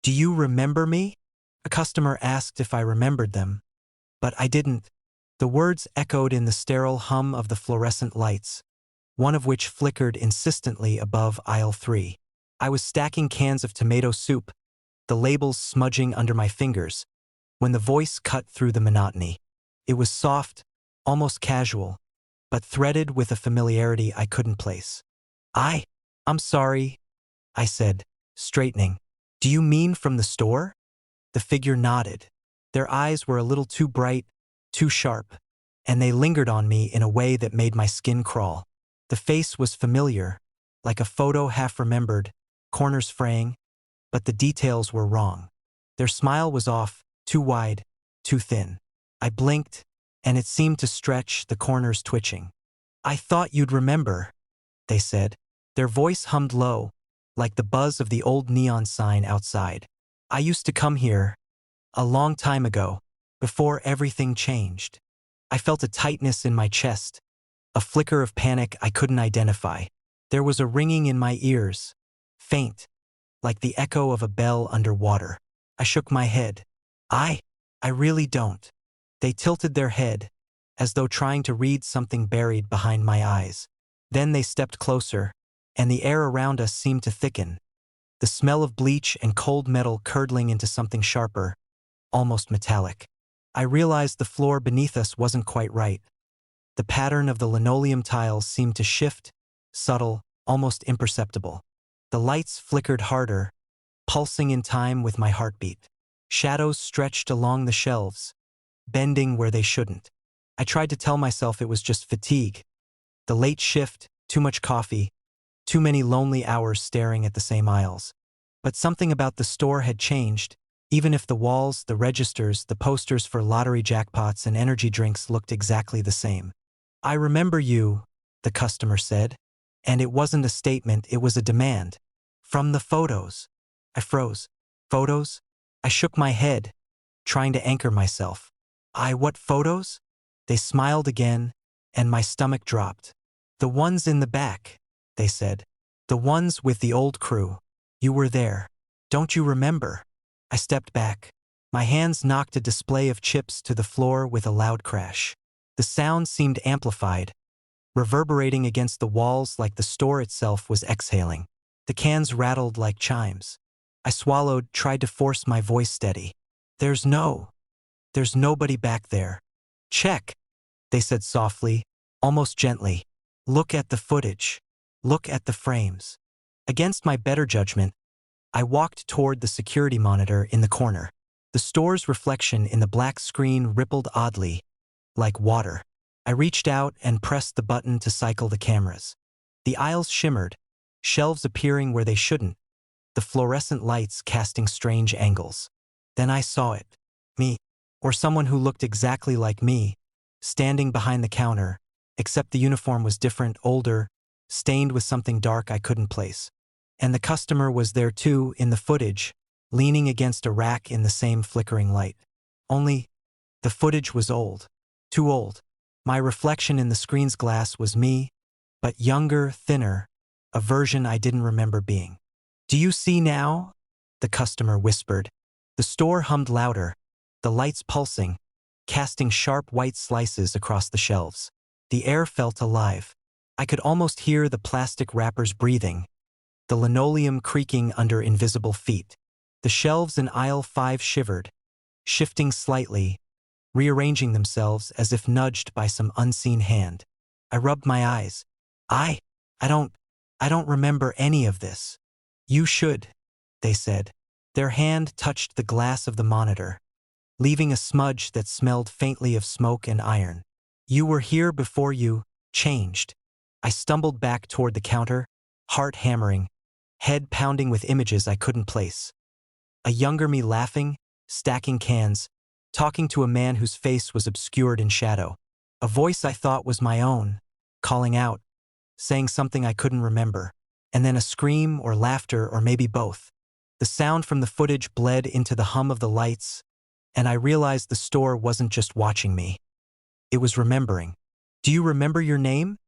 "Do you remember me?" A customer asked if I remembered them, but I didn't. The words echoed in the sterile hum of the fluorescent lights, one of which flickered insistently above aisle 3. I was stacking cans of tomato soup, the labels smudging under my fingers, when the voice cut through the monotony. It was soft, almost casual, but threaded with a familiarity I couldn't place. I'm sorry," I said, straightening. "Do you mean from the store?" The figure nodded. Their eyes were a little too bright, too sharp, and they lingered on me in a way that made my skin crawl. The face was familiar, like a photo half-remembered, corners fraying, but the details were wrong. Their smile was off, too wide, too thin. I blinked, and it seemed to stretch, the corners twitching. "I thought you'd remember," they said. Their voice hummed low, like the buzz of the old neon sign outside. "I used to come here, a long time ago, before everything changed." I felt a tightness in my chest, a flicker of panic I couldn't identify. There was a ringing in my ears, faint, like the echo of a bell underwater. I shook my head. I really don't." They tilted their head, as though trying to read something buried behind my eyes. Then they stepped closer, and the air around us seemed to thicken, the smell of bleach and cold metal curdling into something sharper, almost metallic. I realized the floor beneath us wasn't quite right. The pattern of the linoleum tiles seemed to shift, subtle, almost imperceptible. The lights flickered harder, pulsing in time with my heartbeat. Shadows stretched along the shelves, bending where they shouldn't. I tried to tell myself it was just fatigue. The late shift, too much coffee, too many lonely hours staring at the same aisles. But something about the store had changed, even if the walls, the registers, the posters for lottery jackpots and energy drinks looked exactly the same. "I remember you," the customer said, and it wasn't a statement, it was a demand. "From the photos." I froze. "Photos?" I shook my head, trying to anchor myself. What photos?" They smiled again, and my stomach dropped. "The ones in the back," they said. "The ones with the old crew. You were there. Don't you remember?" I stepped back. My hands knocked a display of chips to the floor with a loud crash. The sound seemed amplified, reverberating against the walls like the store itself was exhaling. The cans rattled like chimes. I swallowed, tried to force my voice steady. There's nobody back there." "Check," they said softly, almost gently. "Look at the footage. Look at the frames." Against my better judgment, I walked toward the security monitor in the corner. The store's reflection in the black screen rippled oddly, like water. I reached out and pressed the button to cycle the cameras. The aisles shimmered, shelves appearing where they shouldn't, the fluorescent lights casting strange angles. Then I saw it. Me, or someone who looked exactly like me, standing behind the counter, except the uniform was different, older, stained with something dark I couldn't place. And the customer was there too, in the footage, leaning against a rack in the same flickering light. Only, the footage was old. Too old. My reflection in the screen's glass was me, but younger, thinner, a version I didn't remember being. "Do you see now?" the customer whispered. The store hummed louder, the lights pulsing, casting sharp white slices across the shelves. The air felt alive. I could almost hear the plastic wrappers breathing, the linoleum creaking under invisible feet. The shelves in aisle 5 shivered, shifting slightly, rearranging themselves as if nudged by some unseen hand. I rubbed my eyes. I don't remember any of this." "You should," they said. Their hand touched the glass of the monitor, leaving a smudge that smelled faintly of smoke and iron. "You were here before you changed." I stumbled back toward the counter, heart hammering, head pounding with images I couldn't place. A younger me laughing, stacking cans, talking to a man whose face was obscured in shadow. A voice I thought was my own, calling out, saying something I couldn't remember. And then a scream or laughter or maybe both. The sound from the footage bled into the hum of the lights, and I realized the store wasn't just watching me. It was remembering. "Do you remember your name?"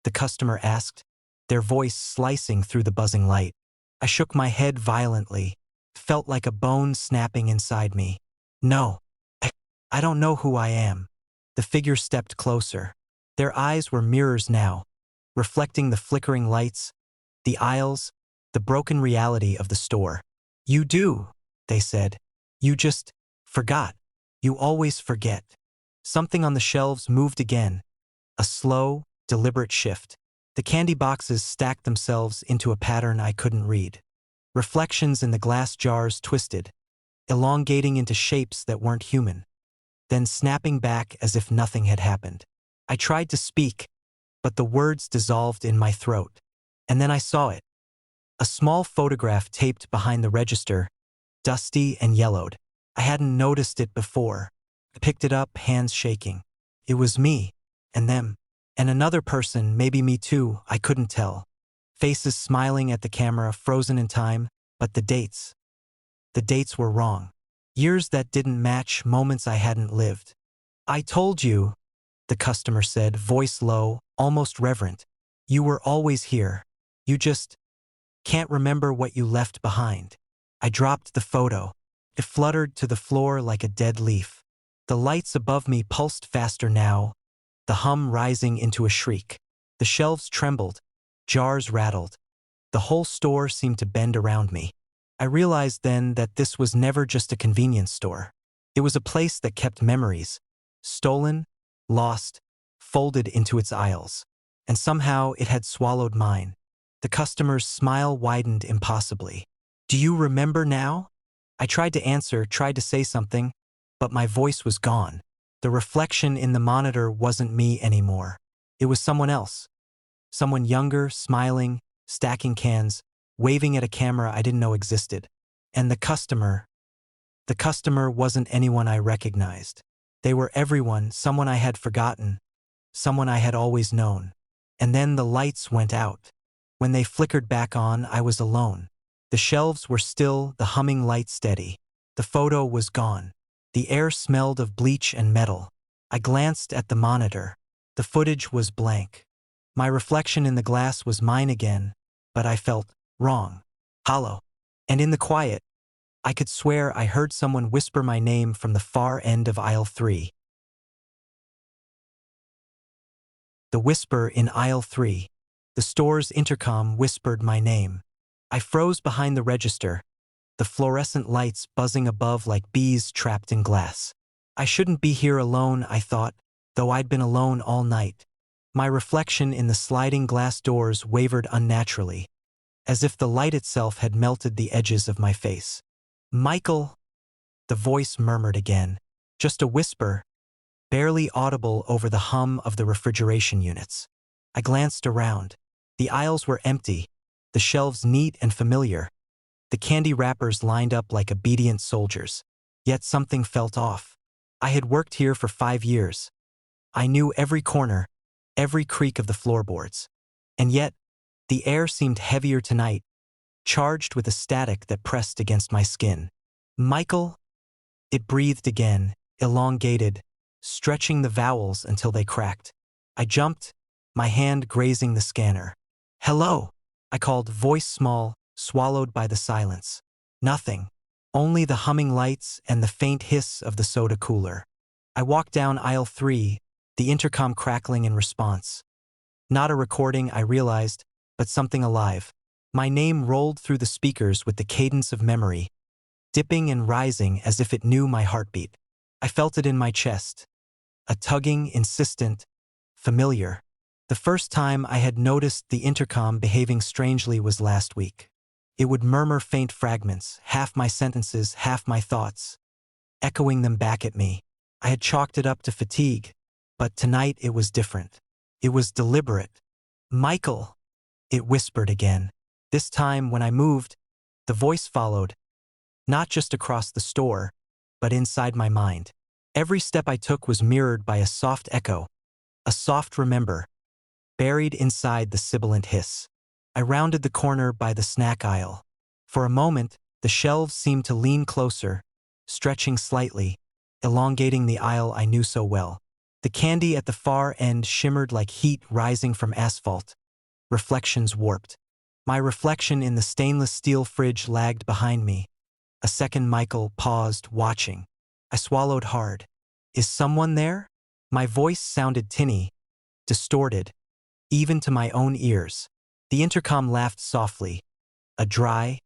the customer asked, their voice slicing through the buzzing light. I shook my head violently. felt like a bone snapping inside me. No, I, I don't know who I am. The figure stepped closer. Their eyes were mirrors now, reflecting the flickering lights, the aisles, the broken reality of the store. You do, they said. You just forgot. You always forget. Something on the shelves moved again, a slow, deliberate shift. The candy boxes stacked themselves into a pattern I couldn't read. Reflections in the glass jars twisted, elongating into shapes that weren't human, then snapping back as if nothing had happened. I tried to speak, but the words dissolved in my throat. And then I saw it. A small photograph taped behind the register, dusty and yellowed. I hadn't noticed it before. I picked it up, hands shaking. It was me, and them, and another person, maybe me too, I couldn't tell. Faces smiling at the camera, frozen in time, but the dates were wrong. Years that didn't match moments I hadn't lived. I told you, the customer said, voice low, almost reverent. You were always here. You just can't remember what you left behind. I dropped the photo. It fluttered to the floor like a dead leaf. The lights above me pulsed faster now, the hum rising into a shriek. The shelves trembled, jars rattled. The whole store seemed to bend around me. I realized then that this was never just a convenience store. It was a place that kept memories, stolen, lost, folded into its aisles. And somehow it had swallowed mine. The customer's smile widened impossibly. Do you remember now? I tried to answer, tried to say something, but my voice was gone. The reflection in the monitor wasn't me anymore. It was someone else. Someone younger, smiling, stacking cans, waving at a camera I didn't know existed. And the customer wasn't anyone I recognized. They were everyone, someone I had forgotten, someone I had always known. And then the lights went out. When they flickered back on, I was alone. The shelves were still, the humming light steady. The photo was gone. The air smelled of bleach and metal. I glanced at the monitor. The footage was blank. My reflection in the glass was mine again, but I felt wrong, hollow. And in the quiet, I could swear I heard someone whisper my name from the far end of aisle 3. The whisper in aisle 3. The store's intercom whispered my name. I froze behind the register, the fluorescent lights buzzing above like bees trapped in glass. I shouldn't be here alone, I thought, though I'd been alone all night. My reflection in the sliding glass doors wavered unnaturally, as if the light itself had melted the edges of my face. Michael, the voice murmured again, just a whisper, barely audible over the hum of the refrigeration units. I glanced around. The aisles were empty, the shelves neat and familiar, the candy wrappers lined up like obedient soldiers. Yet something felt off. I had worked here for 5 years. I knew every corner, every creak of the floorboards. And yet, the air seemed heavier tonight, charged with a static that pressed against my skin. Michael? It breathed again, elongated, stretching the vowels until they cracked. I jumped, my hand grazing the scanner. Hello, I called, voice small, swallowed by the silence. Nothing. Only the humming lights and the faint hiss of the soda cooler. I walked down aisle 3, the intercom crackling in response. Not a recording, I realized, but something alive. My name rolled through the speakers with the cadence of memory, dipping and rising as if it knew my heartbeat. I felt it in my chest. A tugging, insistent, familiar. The first time I had noticed the intercom behaving strangely was last week. It would murmur faint fragments, half my sentences, half my thoughts, echoing them back at me. I had chalked it up to fatigue, but tonight it was different. It was deliberate. Michael, it whispered again. This time, when I moved, the voice followed, not just across the store, but inside my mind. Every step I took was mirrored by a soft echo, a soft remember, buried inside the sibilant hiss. I rounded the corner by the snack aisle. For a moment, the shelves seemed to lean closer, stretching slightly, elongating the aisle I knew so well. The candy at the far end shimmered like heat rising from asphalt. Reflections warped. My reflection in the stainless steel fridge lagged behind me, A second Michael paused, watching. I swallowed hard. Is someone there? My voice sounded tinny, distorted, even to my own ears. The intercom laughed softly, a dry,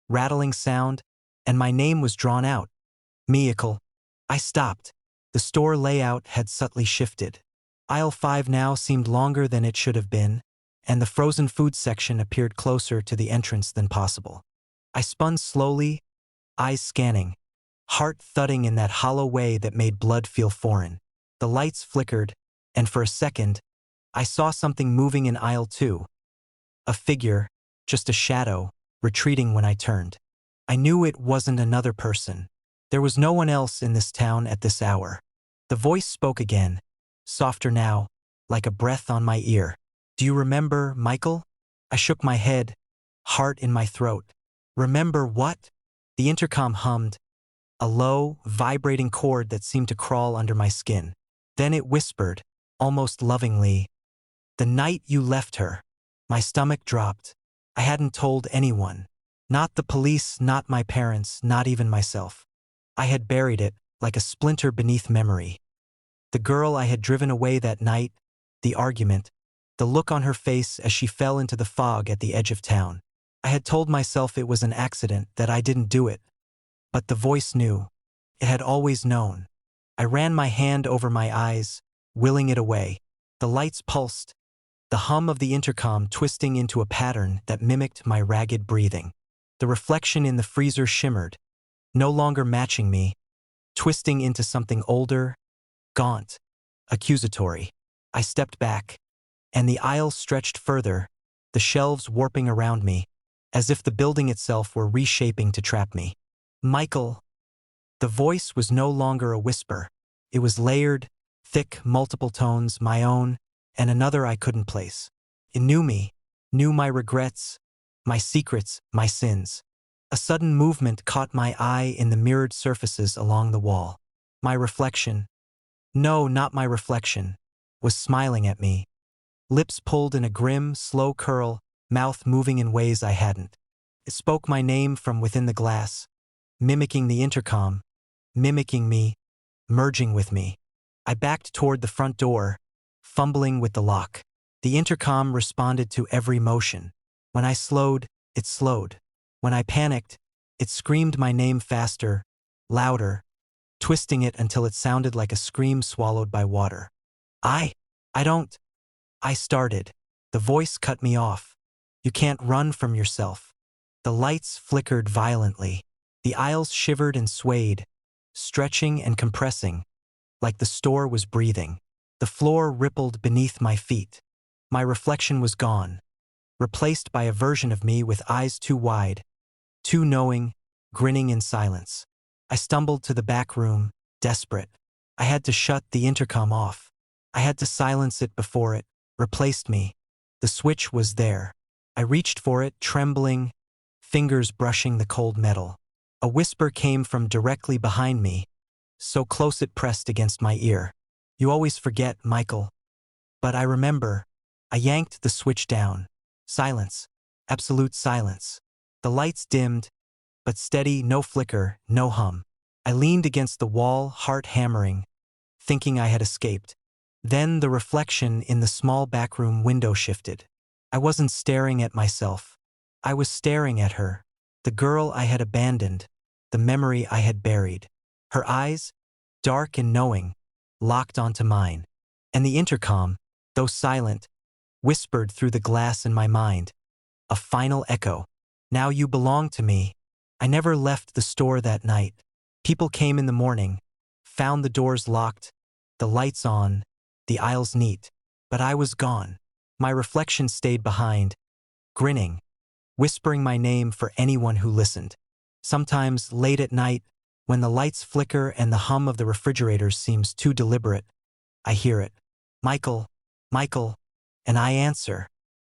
rattling sound, and my name was drawn out. Michael. I stopped. The store layout had subtly shifted. Aisle 5 now seemed longer than it should have been, and the frozen food section appeared closer to the entrance than possible. I spun slowly, eyes scanning, heart thudding in that hollow way that made blood feel foreign. The lights flickered, and for a second, I saw something moving in aisle 2. A figure, just a shadow, retreating when I turned. I knew it wasn't another person. There was no one else in this town at this hour. The voice spoke again, softer now, like a breath on my ear. Do you remember, Michael? I shook my head, heart in my throat. Remember what? The intercom hummed, a low, vibrating chord that seemed to crawl under my skin. Then it whispered, almost lovingly, "The night you left her." My stomach dropped. I hadn't told anyone. Not the police, not my parents, not even myself. I had buried it, like a splinter beneath memory. The girl I had driven away that night, the argument, the look on her face as she fell into the fog at the edge of town. I had told myself it was an accident, that I didn't do it. But the voice knew. It had always known. I ran my hand over my eyes, willing it away. The lights pulsed, the hum of the intercom twisting into a pattern that mimicked my ragged breathing. The reflection in the freezer shimmered, no longer matching me, twisting into something older, gaunt, accusatory. I stepped back, and the aisle stretched further, the shelves warping around me, as if the building itself were reshaping to trap me. Michael. The voice was no longer a whisper. It was layered, thick, multiple tones, my own, and another I couldn't place. It knew me, knew my regrets, my secrets, my sins. A sudden movement caught my eye in the mirrored surfaces along the wall. My reflection, no, not my reflection, was smiling at me. Lips pulled in a grim, slow curl, mouth moving in ways I hadn't. It spoke my name from within the glass, mimicking the intercom, mimicking me, merging with me. I backed toward the front door, fumbling with the lock. The intercom responded to every motion. When I slowed, it slowed. When I panicked, it screamed my name faster, louder, twisting it until it sounded like a scream swallowed by water. I don't. I started. The voice cut me off. You can't run from yourself. The lights flickered violently. The aisles shivered and swayed, stretching and compressing, like the store was breathing. The floor rippled beneath my feet. My reflection was gone, replaced by a version of me with eyes too wide, too knowing, grinning in silence. I stumbled to the back room, desperate. I had to shut the intercom off. I had to silence it before it replaced me. The switch was there. I reached for it, trembling, fingers brushing the cold metal. A whisper came from directly behind me, so close it pressed against my ear. You always forget, Michael. But I remember. I yanked the switch down. Silence. Absolute silence. The lights dimmed, but steady, no flicker, no hum. I leaned against the wall, heart hammering, thinking I had escaped. Then the reflection in the small backroom window shifted. I wasn't staring at myself. I was staring at her, the girl I had abandoned, the memory I had buried. Her eyes, dark and knowing, locked onto mine. And the intercom, though silent, whispered through the glass in my mind. A final echo. Now you belong to me. I never left the store that night. People came in the morning, found the doors locked, the lights on, the aisles neat. But I was gone. My reflection stayed behind, grinning, whispering my name for anyone who listened. Sometimes, late at night, when the lights flicker and the hum of the refrigerators seems too deliberate, I hear it. Michael, Michael, and I answer.